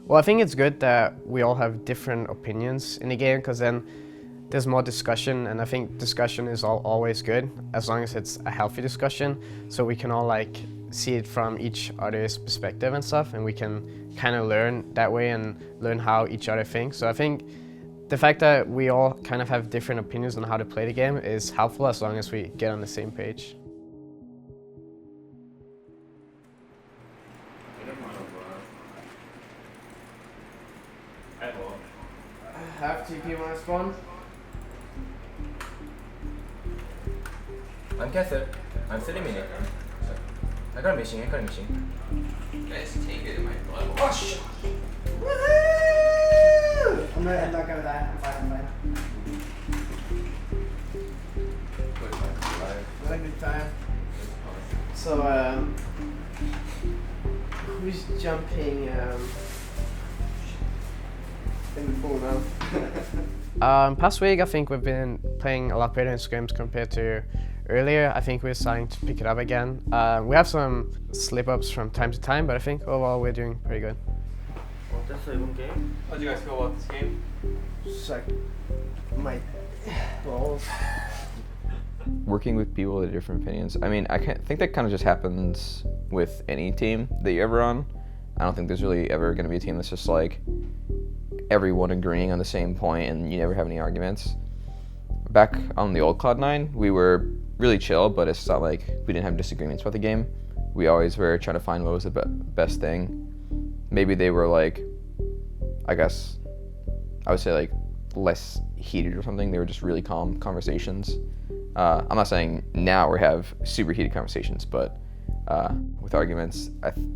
Well, I think it's good that we all have different opinions in the game, because then there's more discussion, and I think discussion is always good as long as it's a healthy discussion, so we can all like see it from each other's perspective and stuff, and we can kind of learn that way and learn how each other thinks. So I think the fact that we all kind of have different opinions on how to play the game is helpful as long as we get on the same page. Have TP want to spawn? I'm cancelled. I'm 3 minutes. I got a mission. Let's take it in my blood. Oh shit! Woohoo! I'm not gonna die. I'm fine. What a good time. So, who's jumping in the pool now? Past week, I think we've been playing a lot better in scrims compared to earlier. I think we're starting to pick it up again. We have some slip-ups from time to time, but I think overall we're doing pretty good. 어땠어 이번 게임? How do you guys feel about this game? Just like my balls. Working with people with different opinions. I mean, I think that kind of just happens with any team that you're ever on. I don't think there's really ever going to be a team that's just like everyone agreeing on the same point and you never have any arguments. Back on the old Cloud9, we were really chill, but it's not like we didn't have disagreements about the game. We always were trying to find what was the best thing. Maybe they were like, I guess, I would say like less heated or something. They were just really calm conversations. I'm not saying now we have super heated conversations, but with arguments,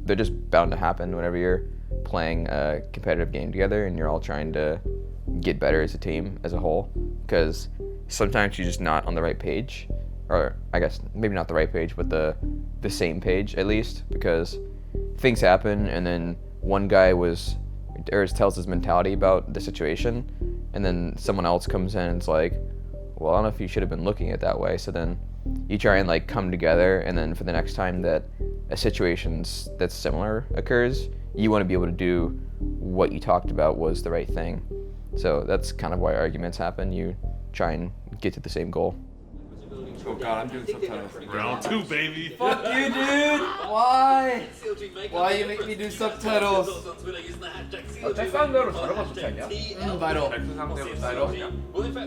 they're just bound to happen whenever you're playing a competitive game together and you're all trying to get better as a team as a whole, because sometimes you're just not on the right page, or I guess maybe not the right page, but the same page at least, because things happen and then one guy tells his mentality about the situation, and then someone else comes in and it's like, well, I don't know if you should have been looking at it that way. So then you try and like come together, and then for the next time that a situation that's similar occurs, you want to be able to do what you talked about was the right thing. So that's kind of why arguments happen. You try and get to the same goal. Oh god, I'm doing subtitles. Round 2, baby. Fuck you, dude! Why? Why you make me do subtitles? tek 상대로 잘해봐 좋지 않냐? 바로. tek스 상대로 잘하냐?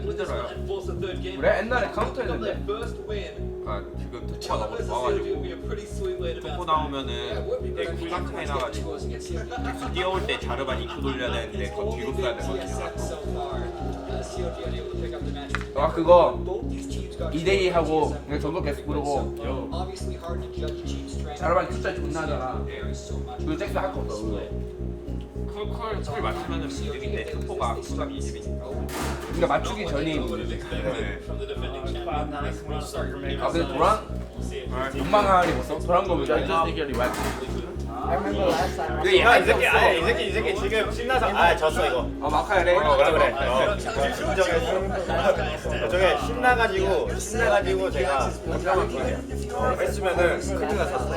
힘들어요. 그래? 옛날에 카운터 했는데? 아 지금 토퍼가 너무 좋아가지고 토퍼 나오면은 내 쿨감창 해놔가지고 넥스 뛰어올 때 자르바 EQ 돌려야 되는데 더 뒤로 써야 되거든요. 아 그거 2대2 하고 그냥 전국 계속 부르고 자르반 숫자 존나 하잖아. 그거 잭스 할 거 없어. 쿨 맞추면은 이득인데 토퍼가 쿨감 20이니까. 그러니까 맞추기 전이 문제지. 아 근데 도란? 욕망하니 뭐 도란 거 보자. I remember last time. 이 새끼 지금 신나서 졌어 이거. 마카야 래. 그래. 저게 신나가지고 제가 했으면은 큰일 났었어.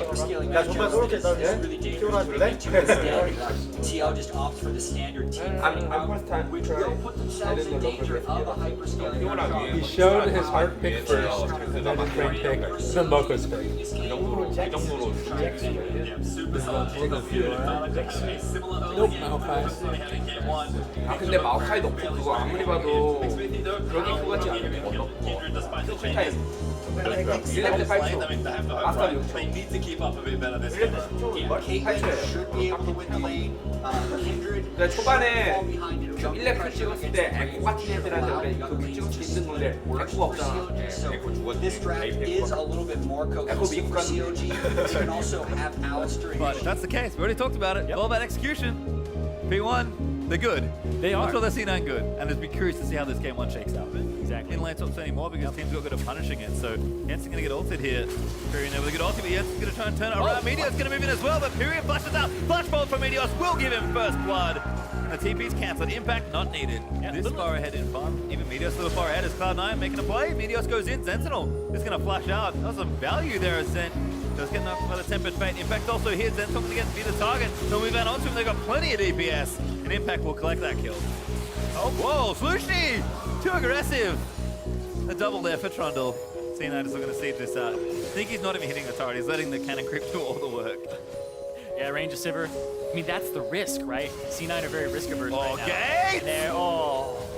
야 정말 저렇게 키워놔 줄래? TL just opts for the standard team. I'm first time Which will put themselves in danger of a hyperscaling. He showed his heart pick first, and then his brain pick, then Moko's pick. 이 정도로 Nope, Malphite. 아 근데 마오카이 넣고 그거 아무리 봐도 그렇게 그거 같지 않은데 뭐 넣고 쿨타임 1렙 때 8초 아스타 6초 1렙 때 10초 8초예요 근데 초반에 1렙 큐 찍었을 때 에코 같은 애들한테 우리 그 찍었을 때 힘든 건데 에코가 없잖아 에코 죽었지. This draft is a little bit more cohesive for COG. You can also have Alistair. But if that's the case, we already talked about it. All about execution. P1, they're good. They are. Until they're C9 good. And just be curious to see how this game 1 shakes out. Exactly. In lane top anymore because teams got good at punishing it. So Jensen's going to get ulted here. Pyrian there with a good ulti, but Jensen's going to try and turn it around. Meteor's going to move in as well, but Pyrian flashes out. Flash bolt from Meteos will give him first blood. And the TP's cancelled. Impact not needed. This far ahead in fun. Even Meteos a little far ahead as Cloud9 making a play. Meteos goes in. Sentinel is going to flash out. That was some value there as Zen. Just getting up the Tempered Fate. Impact also here. Zenton going to be the target. They'll move out onto him. They've got plenty of DPS. And Impact will collect that kill. Oh, whoa, Slushny! Too aggressive. A double there for Trundle. C9 is looking to see this out. I think he's not even hitting the turret. He's letting the cannon creep do all the work. Yeah, range of Sivir. I mean, that's the risk, right? C9 are very risk averse right now. Okay!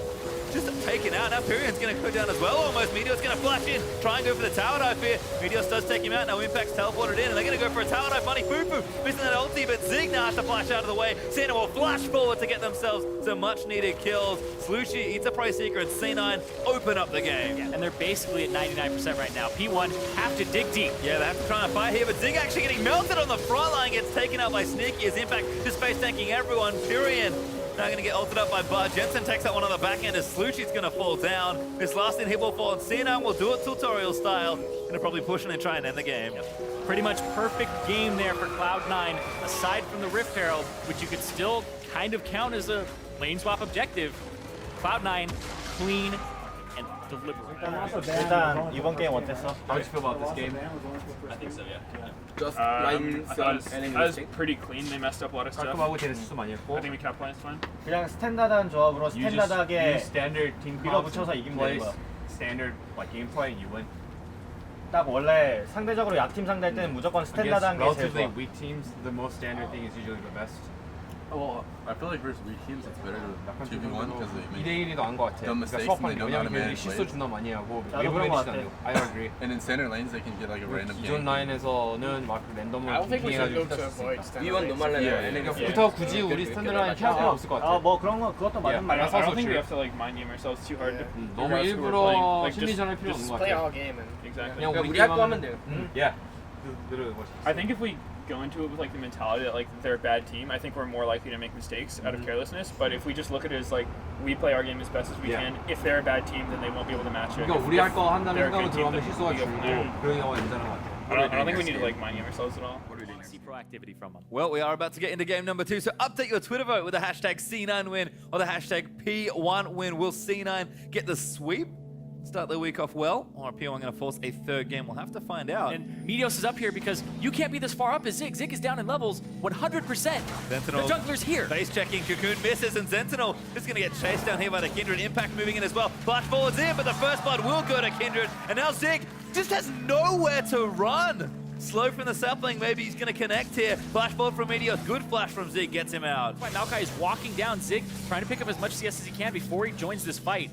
Just taken out. Now Pyrion's going to go down as well almost. Meteor's going to flash in. Try and go for the tower dive here. Meteor does take him out. Now Impact's teleported in and they're going to go for a tower dive. Funny Fufu missing that ulti, but Zig now has to flash out of the way. Santa will flash forward to get themselves some much needed kills. Slushny eats a Price Seeker and C9 open up the game. Yeah, and they're basically at 99% right now. P1 have to dig deep. Yeah, they have to try and fight here, but Zig actually getting melted on the front line, gets taken out by Sneaky as Impact just face tanking everyone. Pyrion now going to get ulted up by Bud. Jensen takes that one on the back end as Slushny's going to fall down. This last hit will fall, and C9 will do it tutorial style. Going to probably push in and try and end the game. Yep. Pretty much perfect game there for Cloud9, aside from the Rift Herald, which you could still kind of count as a lane swap objective. Cloud9, clean and deliberate. 일단 이번 게임 어땠어? How did you feel about this game? I think so, yeah. Just I line thought any it was mistake. pretty clean. They messed up a lot of stuff. 깔끔하고 쟤네 실수 많이 했고. I think we capitalized fine. 그냥 스탠다드한 조합으로 You just 스탠다드하게 use standard team 밀어붙여서 이기면 되는 거야. standard like gameplay and you win. 딱 원래 상대적으로 약팀 상대할 때는 무조건 Against 스탠다드한 게 제일 relatively 좋아. weak teams, the most standard thing is usually the best. Well, I feel like versus weak teams, it's better to 2v1 because they make 2대1이 더 나은 것 같아. dumb 그러니까 mistakes and 수업하는 they don't know how to 왜냐면 걔들이 manage 실수 lanes. 존나 많이 하고 나도 외부 그런 것 매니지도 안 같아. 되고. I agree. And in standard lanes, they can get like a random 기존 gank. 라인에서는 막 랜덤으로 I don't think we should 킹해가지고 look to 할 수 avoid 있으니까. standard We want lanes. normal lane. Yeah, 그러니까 yeah. 부터 굳이 우리 스탠드 라인 피할 필요 없을 것 같아. 뭐 그런 거 그것도 맞는 Yeah. 말이야. I don't think we true. have to like mind game ourselves too hard. to 너무 figure out who we're 일부러 playing. Like, 심리전할 필요 없는 just 것 Play 같아. our game and exactly. 그냥 우리 우리 할 거 게임하면 하면 돼요. Yeah. 그대로 멋있어. I think if we go into it with like the mentality that like they're a bad team, I think we're more likely to make mistakes out of carelessness. But if we just look at it as like we play our game as best as we Yeah. can, if they're a bad team, then they won't be able to match it. 그러니까 우리 할 거 If 한다는 they're a 생각으로 good team, 들어가면 then 실수가 we go from there. 줄고 그런 경우가 있는 것 같아. I don't think we need to like mind game ourselves at all. See proactivity from them. Well, we are about to get into game number 2, so update your Twitter vote with the hashtag C9win or the hashtag P1win. Will C9 get the sweep? Start the week off well, or are P1 going to force a third game? We'll have to find out. And Meteos is up here because you can't be this far up as Zig. Zig is down in levels 100%. Sentinel The jungler's here. Face checking, Cocoon misses, and Sentinel is going to get chased down here by the Kindred. Impact moving in as well. Flash forwards in, but the first blood will go to Kindred, and now Zig just has nowhere to run. Slow from the south lane, maybe he's going to connect here. Flash forward from Meteos, good flash from Zig, gets him out. Right, Maokai is walking down Zig, trying to pick up as much CS as he can before he joins this fight.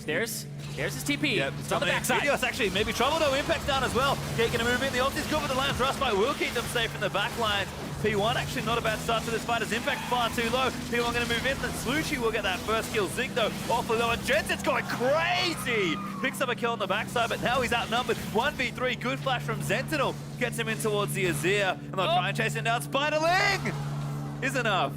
There's his TP. Yep, It's on the backside. Meteos actually maybe trouble though. Impact's down as well. Gate going to move in. The ult is good with the Lamb's Rust Bite. Will keep them safe in the back lines. P1 actually not a bad start to this fight as Impact far too low. P1 going to move in. Then Slushny will get that first kill. Zig though awfully low. And Jensen's going crazy. Picks up a kill on the backside, but now he's outnumbered. 1v3. Good flash from Sentinel. Gets him in towards the Azir. And they'll try and chase him down. Spiderling is enough.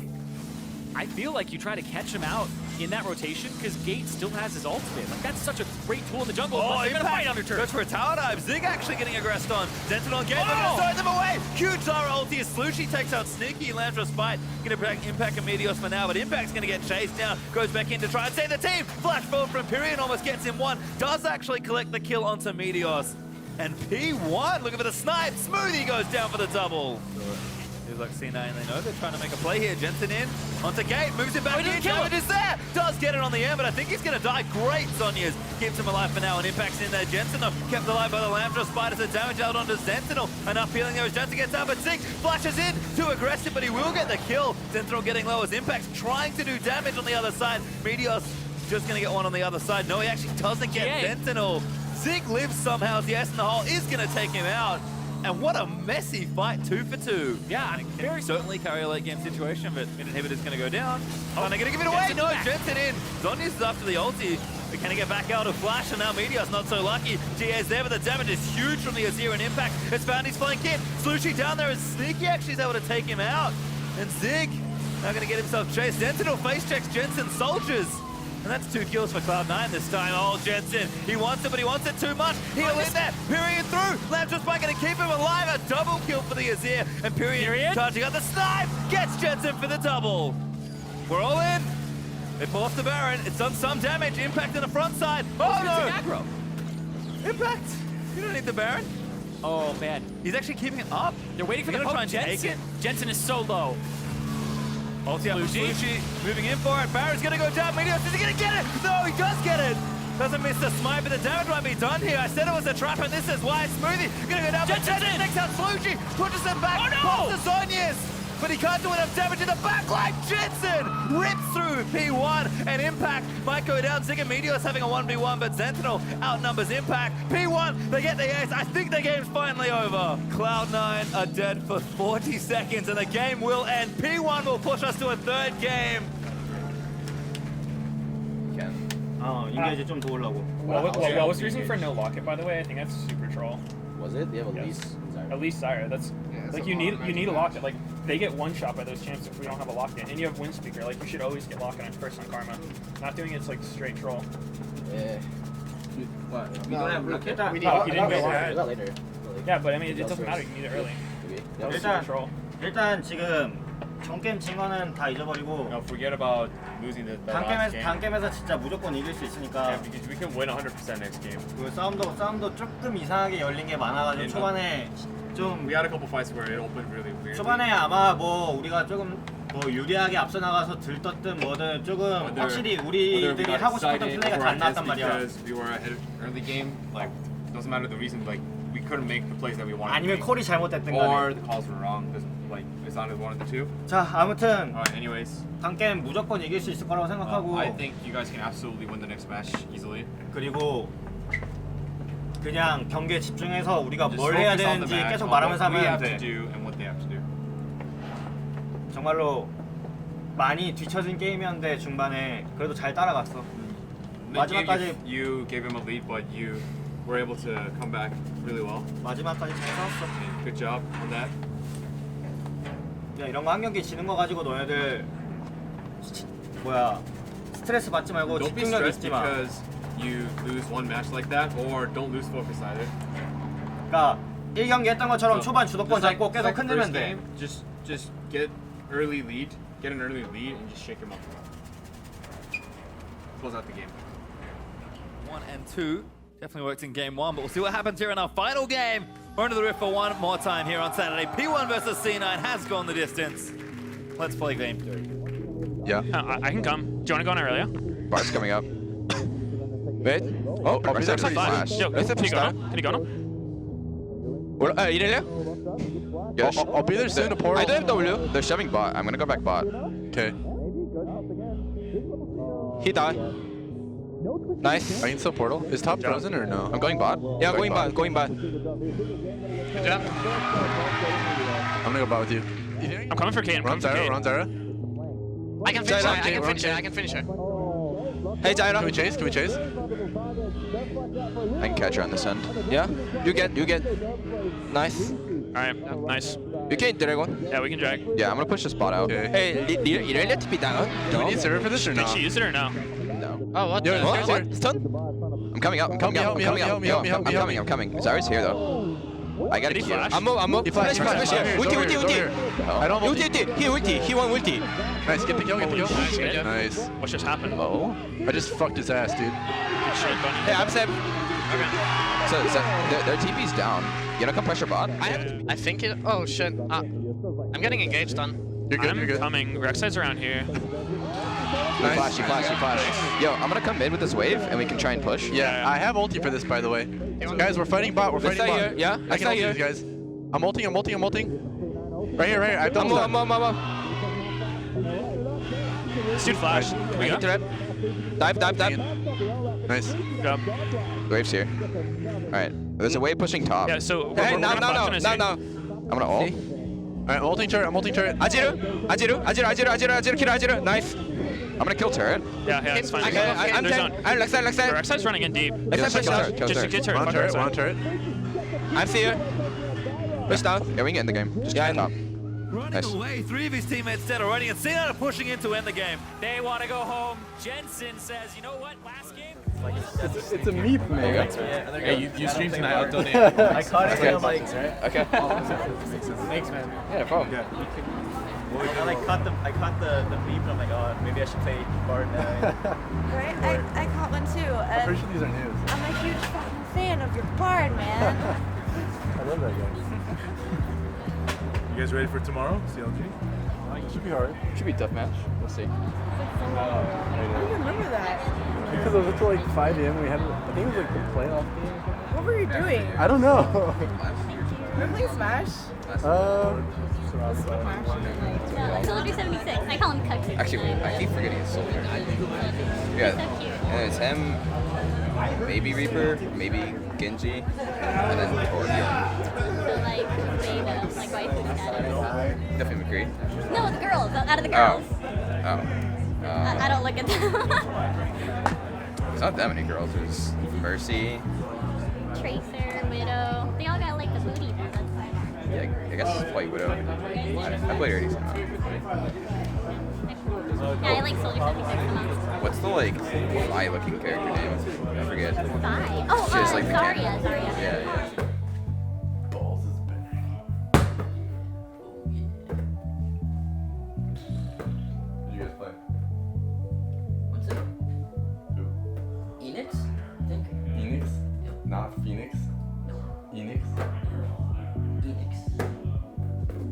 I feel like you try to catch him out in that rotation because Gate still has his ultimate. Like, that's such a great tool in the jungle. Oh, They're gonna fight Impact under turret. goes for a tower dive. Zig actually getting aggressed on. Sentinel again, they're going to throw them away. Huge Zara ulti as Slushny takes out Sneaky. Lamb's Spite. Going to break Impact and Meteos for now, but Impact's going to get chased down. Goes back in to try and save the team. Flash forward from Pyrion almost gets him one. Does actually collect the kill onto Meteos. And P1 looking for the snipe. Smoothie goes down for the double. He's like C9, they know they're trying to make a play here. Jensen in, onto Gate, moves it back in, damage is there! Does get it on the air, but I think he's gonna die. Great Sonya's keeps him alive for now, and Impact's in there. Jensen though, kept alive by the Lambda Spider, so damage out onto Sentinel. Enough healing there as Jensen gets out, but Zig flashes in, too aggressive, but he will get the kill. Sentinel getting low as Impact's trying to do damage on the other side. Meteos just gonna get one on the other side. No, he actually doesn't get Sentinel. Zig lives somehow, the S in the hole is gonna take him out. And what a messy fight, 2 for 2. Yeah, Very certainly carry a late game situation, but mid inhibitor's going to go down. Oh, and they're going to give it away. No, Jensen in. Zonyas is after the ulti. But can he get back out of Flash? And now Meteor's not so lucky. GA's there, but the damage is huge from the Azir and Impact. It's found his flank in. Slushny down there, and Sneaky actually is able to take him out. And Zig now going to get himself chased. Sentinel face checks Jensen soldiers. And that's 2 kills for Cloud9 this time. Oh, Jensen, he wants it, but he wants it too much. He'll in there. Pyrion through. Lamb's just going to keep him alive. A double kill for the Azir. And Pyrion charging out the snipe. Gets Jensen for the double. We're all in. They pull off the Baron. It's done some damage. Impact on the front side. Oh, no. Aggro. Impact. You don't need the Baron. Oh, man. He's actually keeping it up. They're waiting for the poke. Jensen. Jensen is so low. Ulti up for Flucci, moving in for it. Barrett's gonna go down. Meteos, is he gonna get it? No, he does get it. Doesn't miss the smite, but the damage might be done here. I said it was a trap, and this is why. Smoothie gonna go down. Jensen takes out Flucci, pushes him back. Oh, no! Pops the Zonius, but he can't do enough damage in the backline. Jensen rips through P1, and Impact might go down. Zig and Meteos having a 1v1, but Sentinel outnumbers Impact. P1, they get the ace. I think the game's finally over. Cloud9 are dead for 40 seconds, and the game will end. P1 will push us to a third game. 이게 이제 좀 도우려고. What was the reason for no locket, by the way? I think that's super troll. Was it? They have a lease. At least Zyra. That's like you need a locket. Like they get one shot by those champs if we don't have a locket, and you have wind speaker. Like you should always get locket on first on Karma. Not doing it's like straight troll. Yeah. What? We don't have locket. You didn't get that. later. Yeah, but I mean it doesn't matter. You need it early. That was super troll. 일단 지금 전 게임 진 거는 다 잊어버리고. No, forget about losing the last game. 단 게임에서 진짜 무조건 이길 수 있으니까. Yeah, because we can win 100% next game. 그 싸움도 조금 이상하게 열린 게 많아가지고 초반에 좀. We had a couple fights where it opened really weird. 초반에 아마 뭐 우리가 조금 뭐 유리하게 앞서 나가서 들떴든 뭐든 조금 확실히 우리들이 하고 싶었던 플레이가 다 안 나왔단 말이야. Because we were ahead early game, like doesn't matter the reason, like we couldn't make the plays that we wanted. 아니면 콜이 잘못됐든 or 간에. the calls were wrong. Like it's not one of the two. 자 아무튼. Anyways. 단 게임 무조건 이길 수 있을 거라고 생각하고. I think you guys can absolutely win the next match easily. 그리고 그냥 경기에 집중해서 우리가 뭘 해야 되는지 계속 말하면서 하면 돼. 정말로 많이 뒤처진 게임이었는데 중반에 그래도 잘 따라갔어. 마지막까지 you gave him a lead, but you were able to come back really well. 마지막까지 잘 싸웠어. Good job on that. 야 이런 거 한 경기 지는 거 가지고 너네들 스트레스 받지 말고 Don't be 집중력 stressed 잊지 마. because you lose one match like that, or don't lose focus either. 그러니까 1경기 했던 것처럼 초반 주도권 잡고 계속 흔들면 돼. Just get an early lead, and just shake him up. Close out the game. 1 and 2 definitely worked in game 1, but we'll see what happens here in our final game. We're into the Rift for one more time here on Saturday. P1 versus C9 has gone the distance. Let's play game 3. Yeah. I can come. Do you want to go on earlier? Bart's coming up. Wait. Oh, I'll be there pretty flash. Yo, can you go now? Can you go now? 이래요? Yes. I'll be there soon to portal. I do have W. They're shoving bot. I'm gonna go back bot. Okay. He died. Nice. I can still portal. Is top frozen or no? I'm going bot. Yeah, going bot. Going bot. Good job. I'm gonna go bot with you. I'm coming for Kane. I'm Run coming for Zyra, Kane. run Zyra. I can finish her. I can finish her. Hey, Zyra. Can we chase? Can we chase? I can catch her on this end. Yeah? You get. Nice. Alright, nice. You can dragon. Yeah, we can drag. Yeah, I'm gonna push the spot out. Okay. Hey, 이래려 TP down. Do we need server for this or no? Did she use it or no? No. Oh, what? Yo, the? What? Stun? I'm coming up. I'm coming up. I'm coming. Zyra's here though. I gotta Did he kill. flash? I'm up. He flashed. Flash. Ulti. I don't have ulti. He ulti. He won ulti. Nice. Get the kill. Get the kill. Shit. Nice. What just happened? Oh. I just fucked his ass, dude. Good shit, Bunny. Hey, I'm Seb. Okay. So their TP's down. You wanna come pressure bot? I think it. Oh shit. I'm getting engaged on. You're good. I'm You're good. coming. Rek'Sai's around here. Nice. Flash. Yo, I'm gonna come mid with this wave, and we can try and push. Yeah, I have ulti for this, by the way. Guys, we're fighting bot. We're fighting bot. Here. Yeah, I can ulti these guys. I'm ulting. Right here. I've done I'm up. Dude, flash. We go. Dive. Nice. Go. Wave's here. Alright. There's a wave pushing top. Yeah, so. Hey, no. Optimize here. I'm gonna ult. Alright, I'm ulting turret. Ajiru. Nice. I'm gonna kill turret. Yeah, it's fine. I'm Rek'Sai's Lexi. running in deep. Kill Just turret. get turret. One turret. I'm here. Push down. Yeah, we can end the game. Just kill top. Running Nice. away, 3 of his teammates dead already, and C9 are pushing in to end the game. They want to go home. Jensen says, you know what? Last game. It's a meep, man. Hey, you stream tonight. I'll donate. I caught it in like. Okay. Thanks, man. Yeah, no problem. I caught the beep and I'm like, oh, maybe I should play Bard now. Right? I caught one too. I'm pretty sure these are news. I'm a huge fucking fan of your Bard, man. love that guy. You guys ready for tomorrow, CLG? Should be hard. Should be a tough match. We'll see. I don't remember that. Because it was until like 5 a.m. We had, I think it was like the playoff game. What were you doing? I don't know. We were playing Smash? Soldier 76. I call him Cookie. Actually, I keep forgetting it's Soldier. Yeah. So cute. And it's him, maybe Reaper, maybe Genji, and then Torbjorn. So like Raven, like waifu status. Definitely McCree. No, the girls. Out of the girls. I don't look at them. It's not that many girls. There's Mercy. Tracer, Widow. They all got like the booty there. That's fine. Yeah, I guess it's White Widow. I played already somehow. Yeah, I like Soldier 76 a lot. What's the like fly looking character name? I forget. Sai. Oh, She has, like, the Zarya. camera. Zarya. Yeah. Balls is bad. Did you guys play? What's it? Who? Enix? I think. Enix? Not Phoenix? Enix? Enix.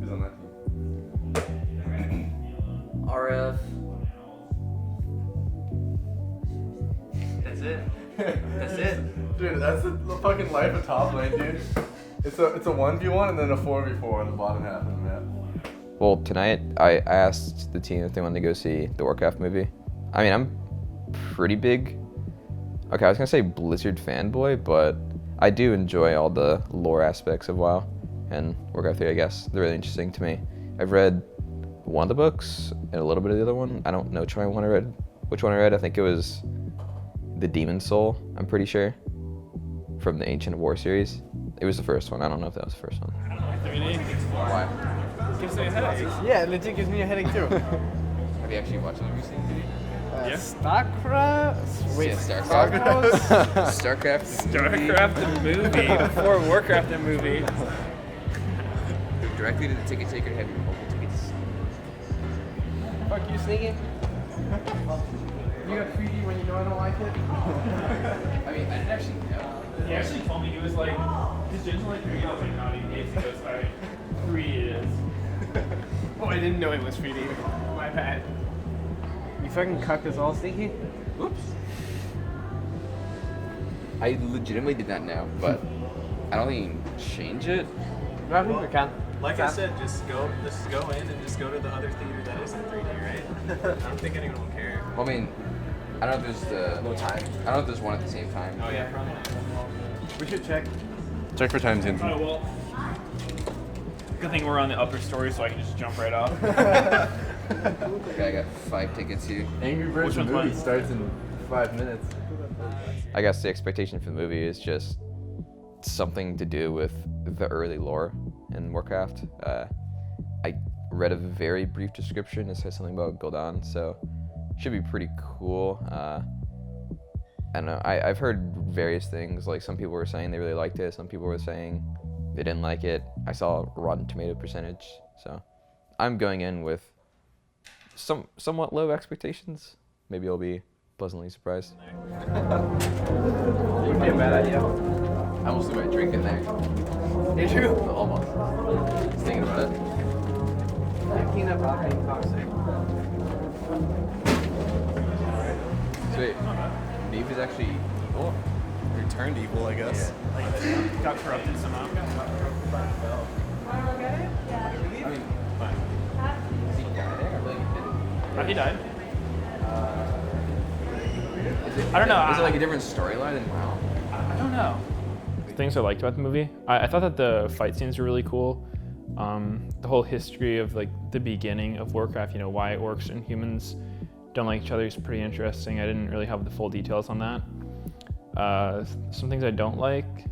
Who's on that team? RF. That's it. That's it. Dude, that's the fucking life of top lane, dude. It's a 1v1 and then a 4v4 on the bottom half of the map. Well, tonight I asked the team if they wanted to go see the Warcraft movie. I mean, I'm pretty big. Okay, I was gonna say Blizzard fanboy, but I do enjoy all the lore aspects of WoW and Warcraft 3. I guess they're really interesting to me. I've read one of the books and a little bit of the other one. I don't know which one I read. I think it was The Demon Soul. I'm pretty sure from the Ancient War series. It was the first one. I don't know if that was the first one. Why? Gives me a headache. Yeah, it legit gives me a headache too. Have you actually watched the movie recently? StarCraft? Wait, StarCraft? StarCraft. StarCraft the movie before Warcraft the movie. Directly to the ticket taker to have your mobile tickets. Fuck you, sneaking. You got 3D when you know I don't like it? I mean, I didn't actually know. He actually told me, he was like, his Jen's like 3D. I was like, no, he goes, alright, 3D it is. Oh, I didn't know it was 3D. My bad. You fucking cucked us all, Sneaky? Oops. I legitimately did not know, but I don't think you can change it. I think we can. Like I said, just go in and just go to the other theater that isn't 3D, right? I don't think anyone will care. Well, I mean, I don't know if there's no time. I don't know if there's one at the same time. Oh yeah, probably not. We should check. Check for times in. Oh, well. Good thing we're on the upper story so I can just jump right off. Okay, I got 5 tickets here. Angry Birds the movie starts in 5 minutes. I guess the expectation for the movie is just something to do with the early lore in Warcraft. I read a very brief description. It says something about Gul'dan, so it should be pretty cool. I don't know. I've heard various things. Like some people were saying they really liked it. Some people were saying they didn't like it. I saw a Rotten Tomato percentage, so I'm going in with somewhat low expectations. Maybe I'll be pleasantly surprised. Wouldn't be a bad idea. I almost threw my drink in there. Did you? Almost. Just thinking about it. Peanut butter being toxic. So wait, Neve is actually evil? Returned evil, I guess. Like, got corrupted somehow. I mean, is he dying? I really didn't. Oh, he died. I don't know. Is it like a different storyline than WoW? I don't know. Things I liked about the movie. I thought that the fight scenes were really cool. The whole history of like the beginning of Warcraft, you know, why orcs and humans don't like each other is pretty interesting. I didn't really have the full details on that. Some things I don't like.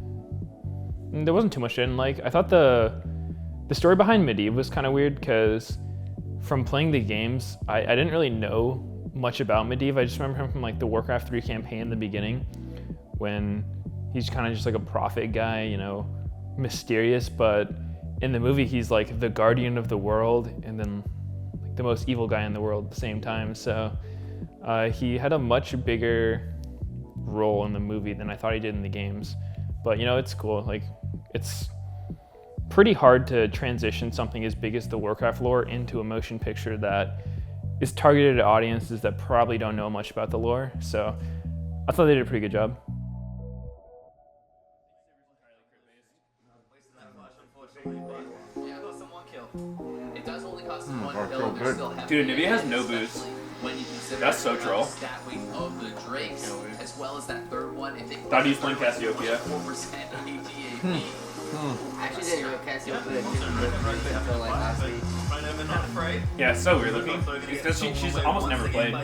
There wasn't too much I didn't like. I thought the story behind Medivh was kind of weird because from playing the games, I didn't really know much about Medivh. I just remember him from like the Warcraft 3 campaign in the beginning when he's kind of just like a prophet guy, you know, mysterious, but in the movie he's like the guardian of the world and then like the most evil guy in the world at the same time. So he had a much bigger role in the movie than I thought he did in the games. But you know, it's cool. Like it's pretty hard to transition something as big as the Warcraft lore into a motion picture that is targeted at audiences that probably don't know much about the lore. So I thought they did a pretty good job. Dude, Nivea has no boost. That's so troll. Thought he was playing Cassiopeia. Actually didn't know Cassiopeia until like last week. Yeah, it's so weird looking. She's almost never played.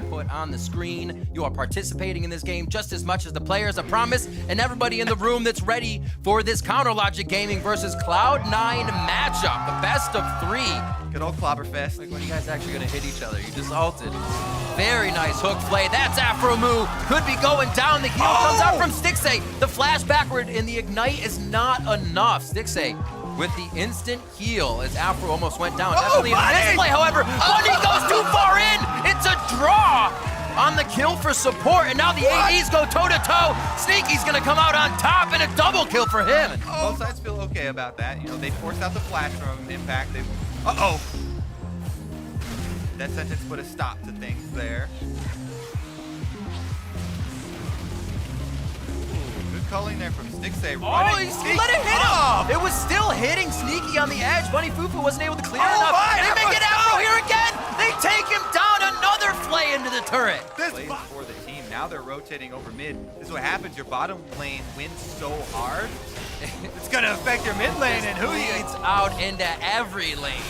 Put on the screen. You are participating in this game just as much as the players, I promise, and everybody in the room that's ready for this Counter Logic Gaming versus Cloud9 matchup, the best of 3. Good old Clobberfest. Like, when are you guys actually gonna hit each other? You just ulted. Very nice hook play. That's Afro Moo. Could be going down. The heal comes out from Stixay. The flash backward and the ignite is not enough. Stixay with the instant heal as Afro almost went down. Definitely a misplay, however. Bunny goes too far in. It's a draw on the kill for support, and now the ADs go toe-to-toe. Sneaky's gonna come out on top, and a double kill for him. Both sides feel okay about that. You know, they forced out the flash from Impact. Uh-oh. That sentence put a stop to things there. Good culling there from Stixay. Oh, he let it hit him! It was still hitting Sneaky on the edge. Bunny Fufu wasn't able to clear enough. They make it Afro here again! They take him down, another flay into the turret. This plays for the team. Now they're rotating over mid. This is what happens. Your bottom lane wins so hard. It's gonna affect your mid lane, and who leads out into every lane.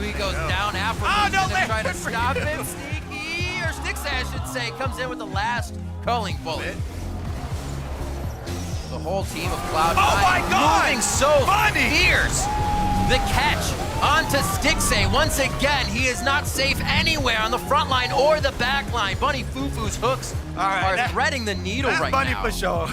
He goes down. Afro gonna try to stop him. Sneaky, or Stixay I should say, comes in with the last culling bullet. The whole team of Cloud9 moving so fierce. The catch onto Stixay. Once again, he is not safe anywhere on the front line or the back line. Bunny Fufu's hooks are threading the needle right Bunny now. for sure.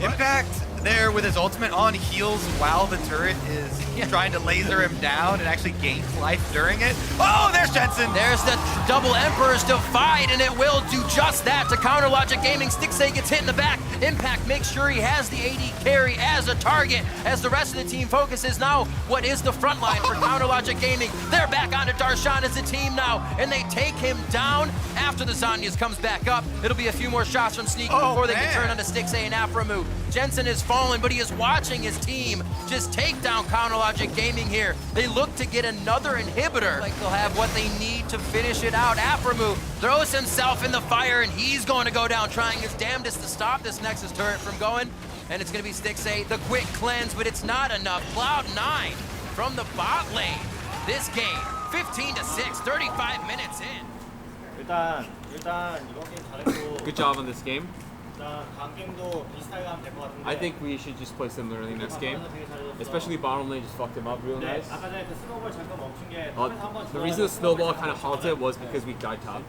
Impact there with his ultimate on heals while the turret is trying to laser him down and actually gains life during it. Oh, there's Jensen. There's the double Emperor's Divide, and it will do just that to Counter Logic Gaming. Stixay gets hit in the back. Impact makes sure he has the AD carry as a target as the rest of the team focuses now what is the front line for Counter Logic Gaming. They're back onto Darshan as a team now, and they take him down after the Zanyas comes back up. It'll be a few more shots from Sneaky before they can turn onto Stixay and Afro Moo. Jensen is fallen, but he is watching his team just take down Counter Logic Gaming here. They look to get another inhibitor. Like they'll have what they need to finish it out. Afro Moo throws himself in the fire, and he's going to go down trying his damnedest to stop this Nexus turret from going. And it's going to be Stixay, the quick cleanse, but it's not enough. Cloud9 from the bot lane. This game, 15-6, 35 minutes in. 일단 이번 게임 잘했고. Good job on this game. 다음 게임도 비슷하게 하면 될 것 같은데. I think we should just play similarly next game. Especially bottom lane just fucked him up real nice. 아까 전에 그 스노우볼 잠깐 멈춘 게 The reason the snowball kind of halted was because we died top.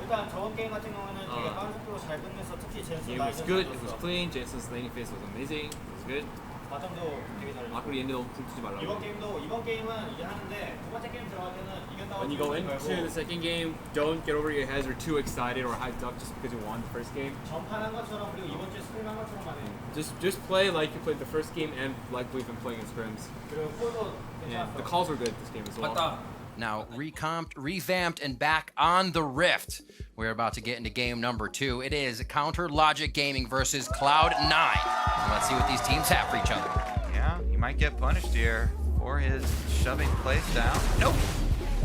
일단 저번 게임 같은 경우는 되게 빠른 속도로 잘 끝내서 특히 젠슨 It was good, it was clean, Jensen's laning phase was amazing, it was good. 바텀도 되게 잘했고. 아쿠리 엔드 너무 굶지 말라고. 이번 게임은 이게 하는데 두 번째 게임 들어갈 때는 이겼다고. When you go into the second game, don't get over your heads or too excited or hyped up just because you won the first game. 전판한 것처럼 그리고 이번 주에 스크림 한 것처럼만 해. Just play like you played the first game and like we've been playing in scrims. 그리고 콜도 Yeah, the calls were good this game as well. Now recomped, revamped, and back on the Rift. We're about to get into game number 2. It is Counter Logic Gaming versus Cloud9. And let's see what these teams have for each other. Yeah, he might get punished here for his shoving place down. Nope.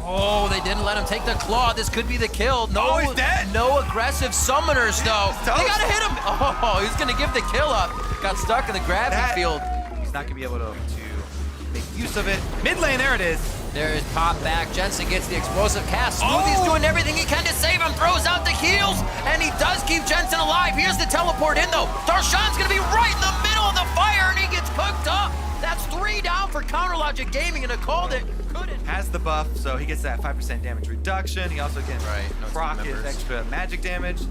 Oh, they didn't let him take the claw. This could be the kill. No, he's dead. No aggressive summoners, though. They gotta hit him. Oh, he's gonna give the kill up. Got stuck in the gravity field. He's not gonna be able to make use of it. Mid lane, there it is. There's pop back. Jensen gets the explosive cast. Smoothie's doing everything he can to save him. Throws out the heals, and he does keep Jensen alive. Here's the teleport in, though. Darshan's gonna be right in the middle of the fire, and he gets cooked up. That's 3 down for Counter Logic Gaming, and it called it. Couldn't. Has the buff, so he gets that 5% damage reduction. He also can proc his extra magic damage.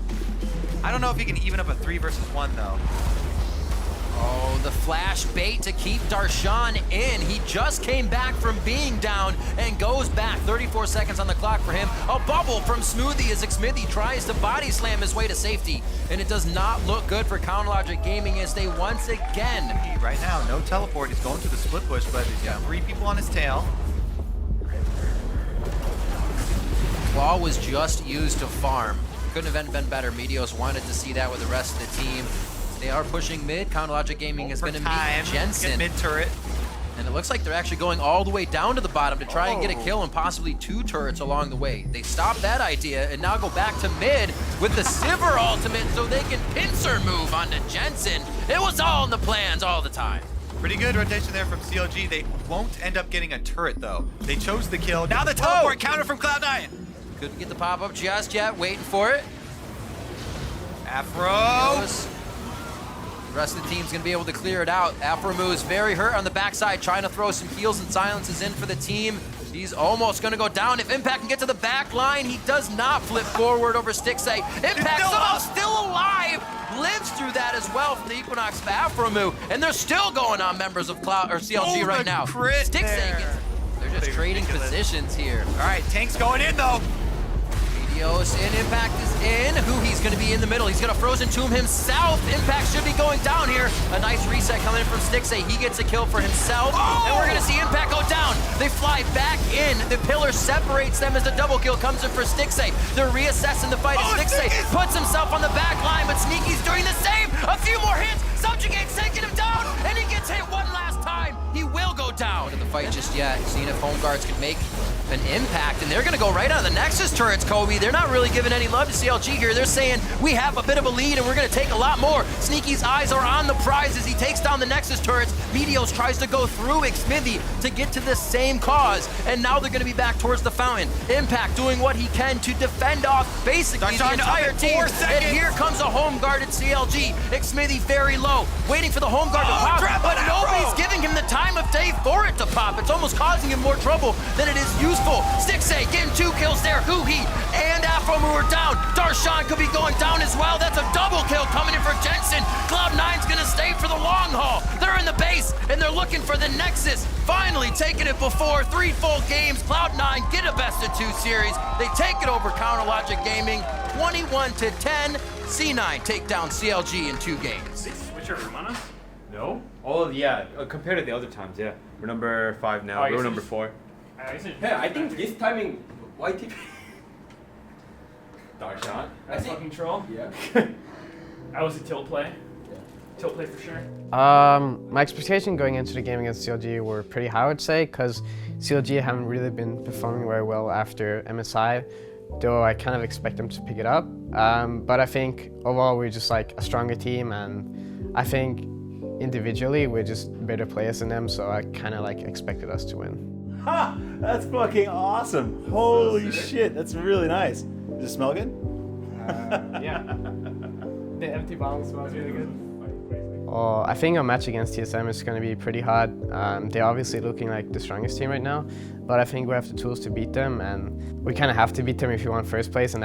I don't know if he can even up a 3 versus 1, though. Oh, the flash bait to keep Darshan in. He just came back from being down and goes back. 34 seconds on the clock for him. A bubble from Smoothie as Xmithy tries to body slam his way to safety. And it does not look good for Counterlogic Gaming as they once again. Right now, no teleport. He's going to the split push, but he's got 3 people on his tail. Claw was just used to farm. Couldn't have been better. Meteos wanted to see that with the rest of the team. They are pushing mid. Counterlogic Gaming is going to meet Jensen. Mid turret. And it looks like they're actually going all the way down to the bottom to try and get a kill and possibly 2 turrets along the way. They stopped that idea and now go back to mid with the Sivir ultimate so they can pincer move onto Jensen. It was all in the plans all the time. Pretty good rotation there from CLG. They won't end up getting a turret though. They chose the kill. Now the teleport counter from Cloud9. Couldn't get the pop-up just yet, waiting for it. Afro. The rest of the team's gonna be able to clear it out. Afromu is very hurt on the backside, trying to throw some heals and silences in for the team. He's almost gonna go down. If Impact can get to the back line, he does not flip forward over Stixay. Impact somehow still alive, lives through that as well from the Equinox of Afromu. And they're still going on members of Cloud or CLG right now. Stixay they're just trading positions here. All right, Tank's going in though. Meteos in, Impact is in. He's gonna be in the middle. He's gonna Frozen Tomb himself. Impact should be going down here. A nice reset coming in from Stixay. He gets a kill for himself. And we're gonna see Impact go down. They fly back in. The pillar separates them as the double kill comes in for Stixay. They're reassessing the fight as Stixay puts himself on the back line, but Sneaky's doing the same. A few more hits. Subjugate's taking him down, and he gets hit one last time. He will go down. In the fight just yet. Seeing if home guards can make an impact, and they're gonna go right on the Nexus turrets, Kobe. They're not really giving any love to CLG here. They're saying, we have a bit of a lead and we're gonna take a lot more. Sneaky's eyes are on the prize as he takes down the Nexus turrets. Meteos tries to go through Xmithy to get to the same cause, and now they're gonna be back towards the fountain. Impact doing what he can to defend off basically the entire team. And here comes a home guarded CLG. Xmithy very low, waiting for the home guard to pop, but nobody's giving him the time of day for it to pop. It's almost causing him more trouble than it is useful. Stixay getting 2 kills there. Huhi and Afromu are down. Darshan could be going down as well. That's a double kill coming in for Jensen. Cloud9's gonna stay for the long haul. They're in the base and they're looking for the Nexus. Finally taking it before 3 full games. Cloud9 get a best of 2 series. They take it over Counterlogic Gaming 21-10. C9 take down CLG in 2 games. Did they switch a room on us? No? Oh yeah, compared to the other times, yeah. We're number 5 now. We're number 4. Yeah, I think this timing, YTP. Darshan? That's fucking troll? Yeah. I was a tilt play. Tilt play for sure. My expectation going into the game against CLG were pretty high, I would say, because CLG haven't really been performing very well after MSI, though I kind of expect them to pick it up. But I think overall we're just like a stronger team, and I think individually we're just better players than them, so I kind of like expected us to win. Ha! That's fucking awesome. Holy shit, that's really nice. Does it smell good? Yeah. The empty bottle smells really good. I think our match against TSM is going to be pretty hard. They're obviously looking like the strongest team right now, but I think we have the tools to beat them, and we kind of have to beat them if you want first place, and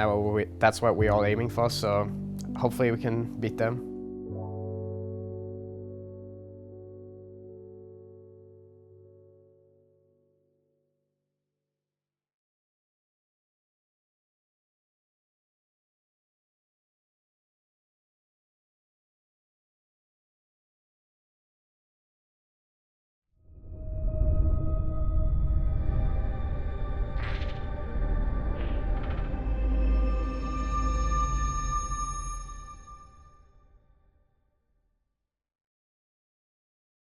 that's what we're all aiming for, so hopefully we can beat them.